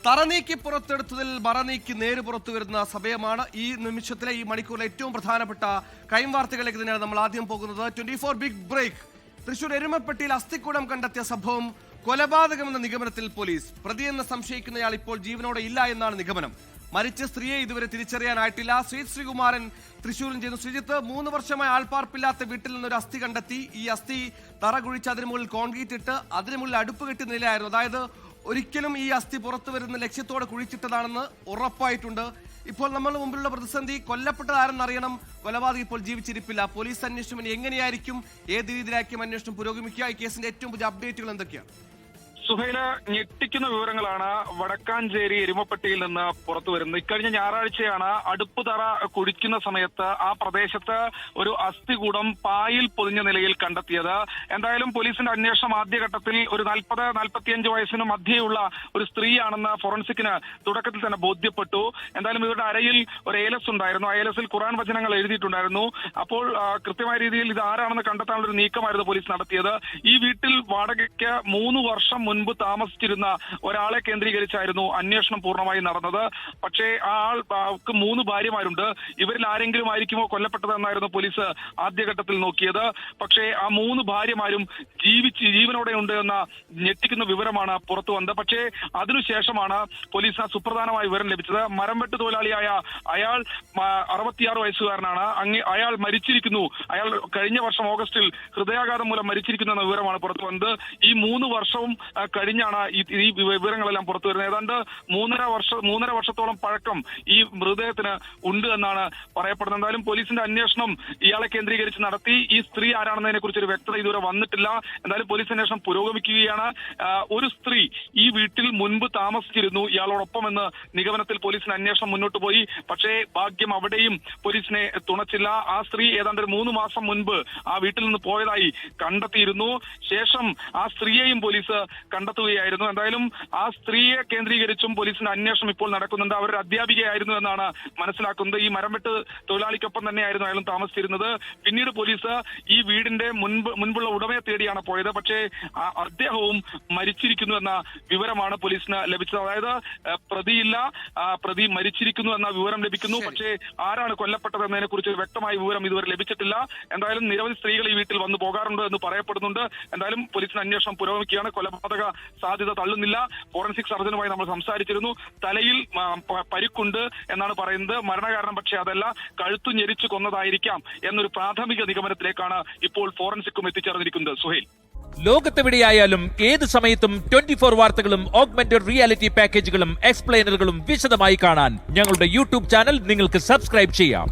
തറനീക്കി പുറത്തെടുത്തതിൽ മറനീക്കി നേര് പുറത്തു വരുന്ന സമയമാണ്. ഈ നിമിഷത്തിലെ ഈ മണിക്കൂറിലെ ഏറ്റവും പ്രധാനപ്പെട്ട ക്രൈം വാർത്തകളിലേക്ക് തന്നെയാണ് നമ്മൾ ആദ്യം പോകുന്നത്. 24 ബിഗ് ബ്രേക്ക്. തൃശൂർ എരുമപ്പെട്ടിയിൽ അസ്ഥിക്കൂടം കണ്ടെത്തിയ സംഭവം കൊലപാതകമെന്ന നിഗമനത്തിൽ പോലീസ്. പ്രതിയെന്ന് സംശയിക്കുന്നയാൾ ഇപ്പോൾ ജീവനോടെ ഇല്ല എന്നാണ് നിഗമനം. മരിച്ച സ്ത്രീയെ ഇതുവരെ തിരിച്ചറിയാനായിട്ടില്ല. ശ്രീകുമാരൻ തൃശൂരിൽ ചെയ്യുന്നു. ശ്രീജിത്ത്, 3 വർഷമായി ആൾപ്പാർപ്പില്ലാത്ത വീട്ടിൽ നിന്നൊരു അസ്ഥി കണ്ടെത്തി. ഈ അസ്ഥി തറ കുഴിച്ച് അതിന് മുകളിൽ കോൺക്രീറ്റ് ഇട്ട് അതിന് മുകളിൽ അടുപ്പ് കെട്ടി നിലയായിരുന്നു. അതായത് ഒരിക്കലും ഈ അസ്ഥി പുറത്തു വരുന്ന ലക്ഷ്യത്തോടെ കുഴിച്ചിട്ടതാണെന്ന് ഉറപ്പായിട്ടുണ്ട്. ഇപ്പോൾ നമ്മുടെ മുമ്പിലുള്ള പ്രതിസന്ധി കൊല്ലപ്പെട്ടത് ആരെന്നറിയണം. കൊലപാതകം ഇപ്പോൾ ജീവിച്ചിരിപ്പില്ല. പോലീസ് അന്വേഷണം ഇനി എങ്ങനെയായിരിക്കും, ഏത് രീതിയിലായിരിക്കും അന്വേഷണം പുരോഗമിക്കുക? ഈ കേസിന്റെ ഏറ്റവും പുതിയ അപ്ഡേറ്റുകൾ എന്തൊക്കെയാണ്? സുഹൈല്, ഞെട്ടിക്കുന്ന വിവരങ്ങളാണ് വടക്കാഞ്ചേരി എരുമപ്പെട്ടിയിൽ നിന്ന് പുറത്തു വരുന്നത്. ഇക്കഴിഞ്ഞ ഞായറാഴ്ചയാണ് അടുപ്പ് തറ കുഴിക്കുന്ന സമയത്ത് ആ പ്രദേശത്ത് ഒരു അസ്ഥികൂടം പായിൽ പൊതിഞ്ഞ നിലയിൽ കണ്ടെത്തിയത്. എന്തായാലും പോലീസിന്റെ അന്വേഷണം ആദ്യഘട്ടത്തിൽ ഒരു 40-45 വയസ്സിന് മധ്യയുള്ള ഒരു സ്ത്രീയാണെന്ന് ഫോറൻസിക്കിന് തുടക്കത്തിൽ തന്നെ ബോധ്യപ്പെട്ടു. എന്തായാലും ഇവരുടെ അരയിൽ ഒരു ഏലസ് ഉണ്ടായിരുന്നു. ആ ഏലസിൽ ഖുർആൻ വചനങ്ങൾ എഴുതിയിട്ടുണ്ടായിരുന്നു. അപ്പോൾ കൃത്യമായ രീതിയിൽ ഇത് ആരാണെന്ന് കണ്ടെത്താനുള്ള ഒരു നീക്കമായിരുന്നു പോലീസ് നടത്തിയത്. ഈ വീട്ടിൽ വാടകയ്ക്ക് 3 വർഷം മുൻപ് താമസിച്ചിരുന്ന ഒരാളെ കേന്ദ്രീകരിച്ചായിരുന്നു അന്വേഷണം പൂർണ്ണമായി നടന്നത്. പക്ഷേ ആ ആൾക്ക് 3 ഭാര്യമാരുണ്ട്. ഇവരിൽ ആരെങ്കിലും ആയിരിക്കുമോ കൊല്ലപ്പെട്ടതെന്നായിരുന്നു പോലീസ് ആദ്യഘട്ടത്തിൽ നോക്കിയത്. പക്ഷേ ആ 3 ഭാര്യമാരും ജീവനോടെ ഉണ്ട് എന്ന ഞെട്ടിക്കുന്ന വിവരമാണ് പുറത്തു വന്നത്. പക്ഷേ അതിനുശേഷമാണ് പോലീസിന് സുപ്രധാനമായ വിവരം ലഭിച്ചത്. മരംവെട്ട് തൊഴിലാളിയായ അയാൾ 66 വയസ്സുകാരനാണ്. അയാൾ മരിച്ചിരിക്കുന്നു. അയാൾ കഴിഞ്ഞ വർഷം ഓഗസ്റ്റിൽ ഹൃദയാഘാതം മൂലം മരിച്ചിരിക്കുന്നു എന്ന വിവരമാണ് പുറത്തു വന്നത്. ഈ 3 വർഷവും കഴിഞ്ഞാണ് ഈ വിവരങ്ങളെല്ലാം പുറത്തു വരുന്നത്. ഏതാണ്ട് 3.5 വർഷത്തോളം പഴക്കം ഈ മൃതദേഹത്തിന് ഉണ്ട് എന്നാണ് പറയപ്പെടുന്നത്. എന്തായാലും പോലീസിന്റെ അന്വേഷണം ഇയാളെ കേന്ദ്രീകരിച്ച് നടത്തി. ഈ സ്ത്രീ ആരാണെന്നതിനെ കുറിച്ച് ഒരു വ്യക്തത ഇതുവരെ വന്നിട്ടില്ല. എന്തായാലും പോലീസ് അന്വേഷണം പുരോഗമിക്കുകയാണ്. ഒരു സ്ത്രീ ഈ വീട്ടിൽ മുൻപ് താമസിച്ചിരുന്നു ഇയാളോടൊപ്പം എന്ന് നിഗമനത്തിൽ പോലീസിന് അന്വേഷണം മുന്നോട്ട് പോയി. പക്ഷേ ഭാഗ്യം അവിടെയും പോലീസിനെ തുണച്ചില്ല. ആ സ്ത്രീ ഏതാണ്ട് 3 മാസം മുൻപ് ആ വീട്ടിൽ നിന്ന് പോയതായി കണ്ടെത്തിയിരുന്നു. ശേഷം ആ സ്ത്രീയെയും പോലീസ് കണ്ടെത്തുകയായിരുന്നു. എന്തായാലും ആ സ്ത്രീയെ കേന്ദ്രീകരിച്ചും പോലീസിന്റെ അന്വേഷണം ഇപ്പോൾ നടക്കുന്നുണ്ട്. അവരൊരു അധ്യാപികയായിരുന്നു എന്നാണ് മനസ്സിലാക്കുന്നത്. ഈ മരംവെട്ട് തൊഴിലാളിക്കൊപ്പം തന്നെയായിരുന്നു അയാളും താമസിച്ചിരുന്നത്. പിന്നീട് പോലീസ് ഈ വീടിന്റെ മുൻപുള്ള ഉടമയെ തേടിയാണ് പോയത്. പക്ഷേ അദ്ദേഹവും മരിച്ചിരിക്കുന്നു എന്ന വിവരമാണ് പോലീസിന് ലഭിച്ചത്. അതായത് പ്രതിയില്ല, പ്രതി മരിച്ചിരിക്കുന്നു എന്ന വിവരം ലഭിക്കുന്നു. പക്ഷേ ആരാണ് കൊല്ലപ്പെട്ടത് എന്നതിനെ കുറിച്ച് വ്യക്തമായ വിവരം ഇതുവരെ ലഭിച്ചിട്ടില്ല. എന്തായാലും നിരവധി സ്ത്രീകൾ ഈ വീട്ടിൽ വന്നു പോകാറുണ്ട് എന്ന് പറയപ്പെടുന്നുണ്ട്. എന്തായാലും പോലീസിന് അന്വേഷണം പുരോഗമിക്കുകയാണ്. കൊലപാതക സാധ്യത തള്ളുന്നില്ല. ഫോറൻസിക് സർജനുമായി നമ്മൾ സംസാരിച്ചിരുന്നു. തലയിൽ പരിക്കുണ്ട് എന്നാണ് പറയുന്നത്. മരണകാരണം പക്ഷേ അതല്ല, കഴുത്തു ഞെരിച്ചു കൊന്നതായിരിക്കാം എന്നൊരു പ്രാഥമിക നിഗമനത്തിലേക്കാണ് ഇപ്പോൾ ഫോറൻസിക്കും എത്തിച്ചേർന്നിരിക്കുന്നത്. സുഹൈൽ, ലോകത്തെവിടെയായാലും ഏത് സമയത്തും 24 വാർത്തകളും ഓഗ്മെന്റഡ് റിയാലിറ്റി പാക്കേജുകളും എക്സ്പ്ലെയിനറുകളും വിശദമായി കാണാൻ ഞങ്ങളുടെ യൂട്യൂബ് ചാനൽ നിങ്ങൾക്ക് സബ്സ്ക്രൈബ് ചെയ്യാം.